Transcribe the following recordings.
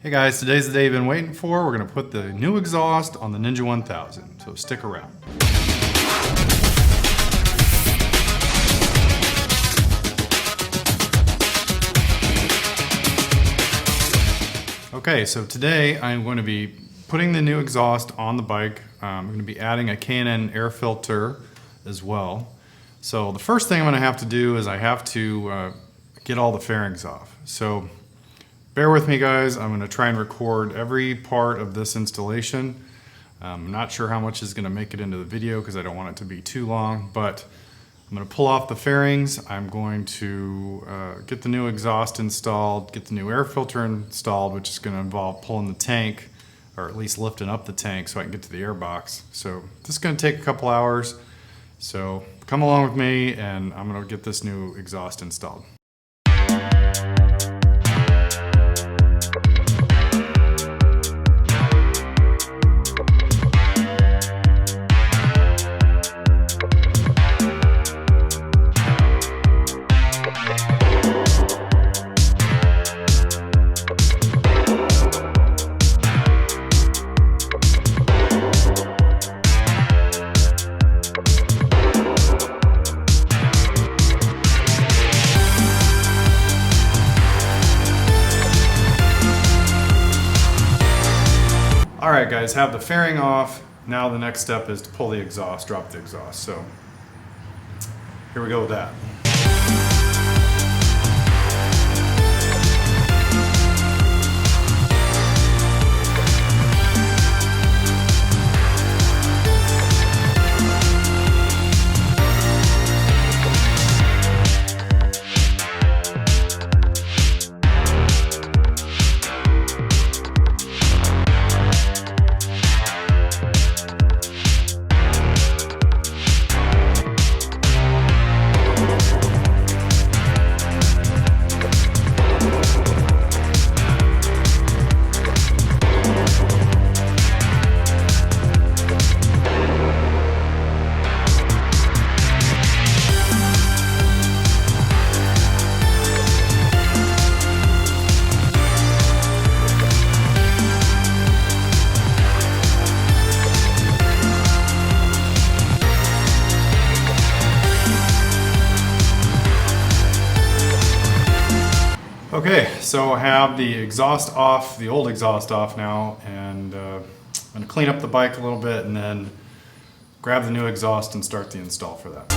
Hey guys, today's the day you've been waiting for. We're gonna put the new exhaust on the Ninja 1000, so stick around. Okay, so today I'm going to be putting the new exhaust on the bike. I'm going to be adding a K&N air filter as well. So the first thing I'm going to have to do is I have to get all the fairings off. So bear with me guys, I'm going to try and record every part of this installation. I'm not sure how much is going to make it into the video because I don't want it to be too long, but I'm going to pull off the fairings. I'm going to get the new exhaust installed, get the new air filter installed, which is going to involve pulling the tank, or at least lifting up the tank so I can get to the air box. So this is going to take a couple hours. So come along with me and I'm going to get this new exhaust installed. Alright guys, have the fairing off. Now the next step is to pull the exhaust, drop the exhaust. So here we go with that. Okay, so I have the exhaust off, the old exhaust off now, and I'm going to clean up the bike a little bit and then grab the new exhaust and start the install for that.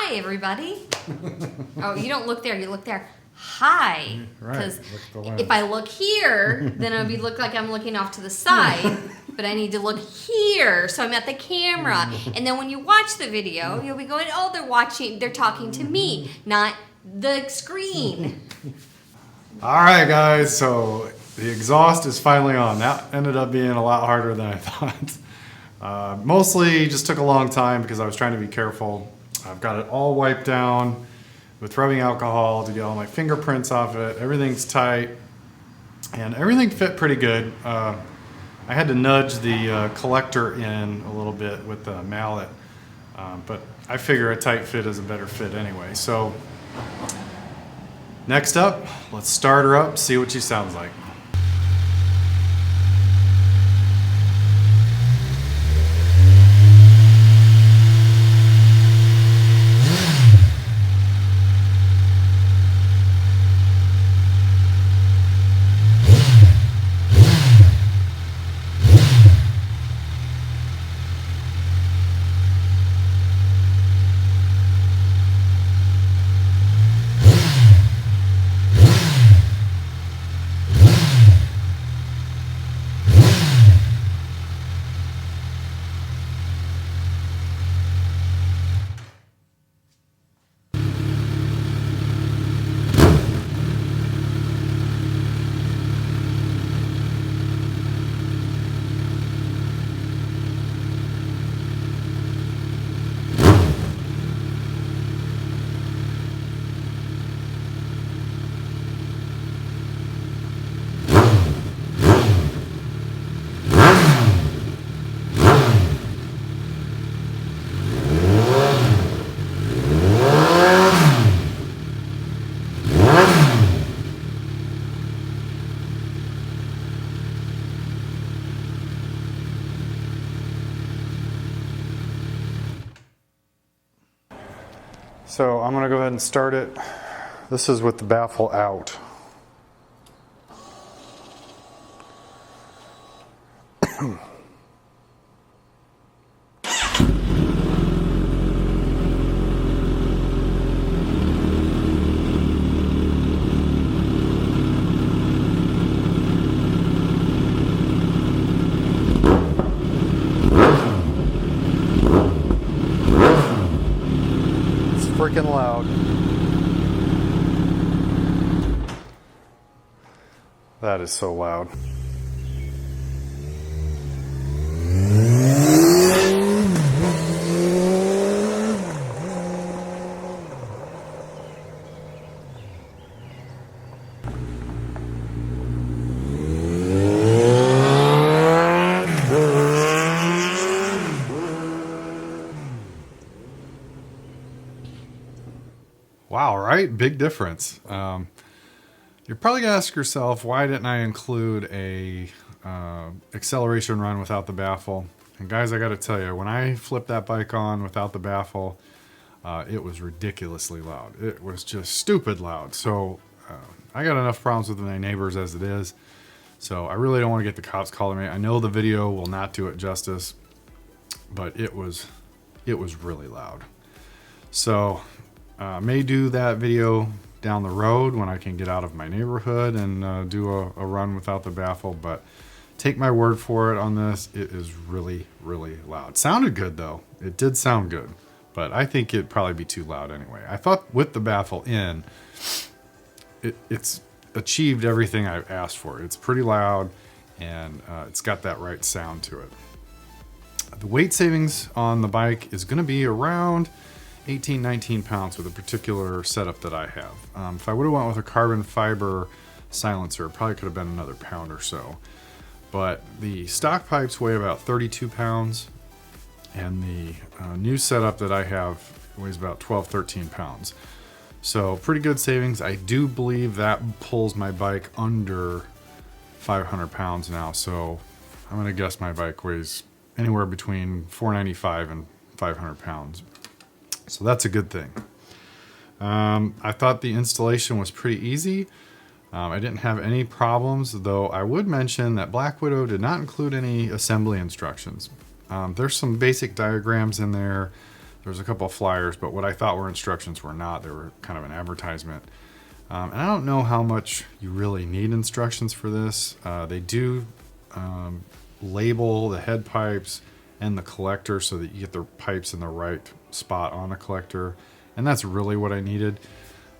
Hi, everybody. Oh, you don't look there. You look there. Hi. Because if I look here, then it would look like I'm looking off to the side. But I need to look here, so I'm at the camera. And then when you watch the video, you'll be going, oh, they're talking to me, not the screen. All right, guys, so the exhaust is finally on. That ended up being a lot harder than I thought. Mostly just took a long time because I was trying to be careful. I've got it all wiped down with rubbing alcohol to get all my fingerprints off it. Everything's tight and everything fit pretty good. I had to nudge the collector in a little bit with the mallet, but I figure a tight fit is a better fit anyway. So Next up, let's start her up, see what she sounds like. So I'm gonna go ahead and start it. This is with the baffle out. Freaking loud. That is so loud. Wow, right? Big difference. You're probably gonna ask yourself, why didn't I include a acceleration run without the baffle? And guys, I gotta tell you, when I flipped that bike on without the baffle, it was ridiculously loud. It was just stupid loud. So I got enough problems with my neighbors as it is. So I really don't want to get the cops calling me. I know the video will not do it justice, but it was really loud. So may do that video down the road when I can get out of my neighborhood and do a run without the baffle, but take my word for it on this. It is really, really loud. Sounded good though. It did sound good, but I think it'd probably be too loud anyway. I thought with the baffle in, it's achieved everything I've asked for. It's pretty loud and it's got that right sound to it. The weight savings on the bike is going to be around 18, 19 pounds with a particular setup that I have. If I would have went with a carbon fiber silencer, it probably could have been another pound or so. But the stock pipes weigh about 32 pounds, and the new setup that I have weighs about 12, 13 pounds. So pretty good savings. I do believe that pulls my bike under 500 pounds now. So I'm going to guess my bike weighs anywhere between 495 and 500 pounds. So that's a good thing. I thought the installation was pretty easy. I didn't have any problems, though I would mention that Black Widow did not include any assembly instructions. There's some basic diagrams in there. There's a couple of flyers, but what I thought were instructions were not. They were kind of an advertisement. And I don't know how much you really need instructions for this. They do label the head pipes and the collector so that you get the pipes in the right spot on the collector, and that's really what I needed.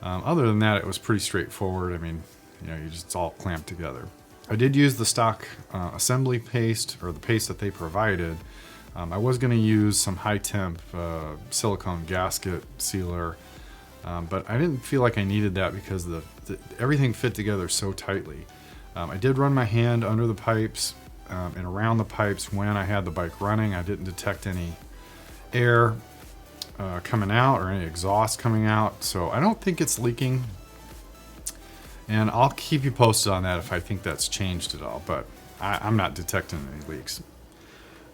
Other than that, it was pretty straightforward. I mean, you know, it's all clamped together. I did use the stock assembly paste, or the paste that they provided. I was going to use some high temp silicone gasket sealer, but I didn't feel like I needed that because everything fit together so tightly. I did run my hand under the pipes and around the pipes when I had the bike running. I didn't detect any air coming out or any exhaust coming out, so I don't think it's leaking. And I'll keep you posted on that if I think that's changed at all, but I'm not detecting any leaks.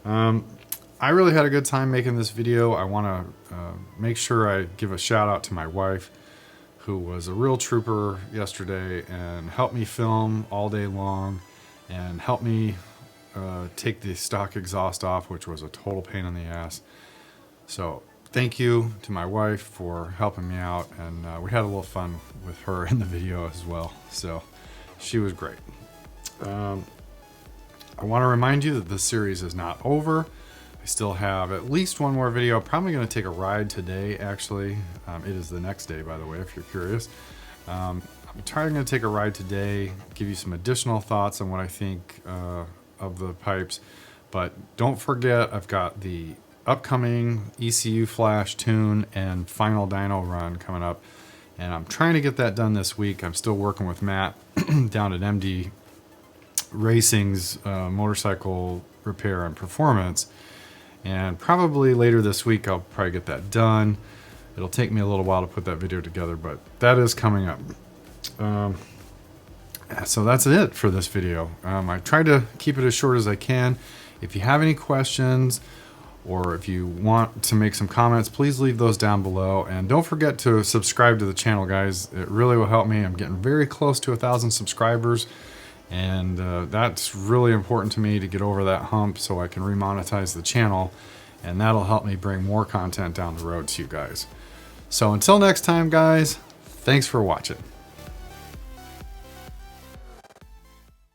I really had a good time making this video. I want to make sure I give a shout out to my wife, who was a real trooper yesterday and helped me film all day long and helped me take the stock exhaust off, which was a total pain in the ass. So thank you to my wife for helping me out, and we had a little fun with her in the video as well. So she was great. I want to remind you that this series is not over. I still have at least one more video. I'm probably going to take a ride today, actually. It is the next day, by the way, if you're curious. I'm trying to take a ride today, give you some additional thoughts on what I think of the pipes. But don't forget, I've got the upcoming ECU flash tune and final dyno run coming up. And I'm trying to get that done this week. I'm still working with Matt down at MD Racing's motorcycle repair and performance. And probably later this week, I'll probably get that done. It'll take me a little while to put that video together, but that is coming up. So that's it for this video. I tried to keep it as short as I can. If you have any questions or if you want to make some comments, please leave those down below. And don't forget to subscribe to the channel, guys. It really will help me. I'm getting very close to 1,000 subscribers. And that's really important to me to get over that hump so I can remonetize the channel, and that'll help me bring more content down the road to you guys. So until next time, guys, thanks for watching.